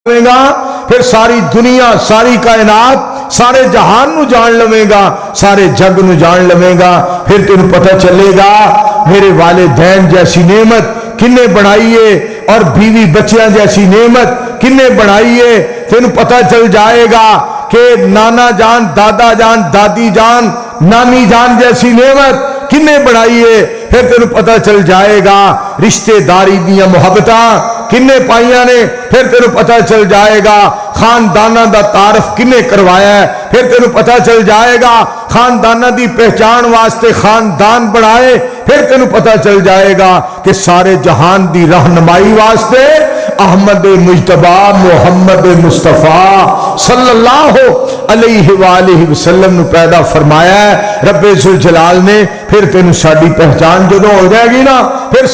लवेगा, फिर सारी दुनिया सारी कायनात सारे जहान नू जान लवेगा, सारे जग नू जान लवेगा। फिर तेन पता चलेगा मेरे वालिदैन जैसी नेमत किन्ने बनाई है और बीवी बच्चियां जैसी नेमत किन्ने बनाई है। तेन पता चल जाएगा कि नाना जान, दादा जान, दादी जान, नानी जान जैसी नेमत किन्ने बनाई है। फिर तेन पता चल जाएगा रिश्तेदारी दियां मुहब्बतां किन्ने पाइया ने। फिर तेन पता चल जाएगा खानदाना दा तारफ किन्ने करवाया है। फिर तेन पता चल जाएगा खानदाना दी पहचान वास्ते खानदान बनाए। फिर तेन पता चल जाएगा कि सारे जहान दी रहनुमाई वास्ते अहमद मुजतबा मुहम्मद मुस्तफा सल्लल्लाहु अलैहि वालैहि वसल्लम ने पैदा फरमाया है रब्बे जुल जलाल ने। फिर तेन साडी पहचान जो हो जाएगी ना, फिर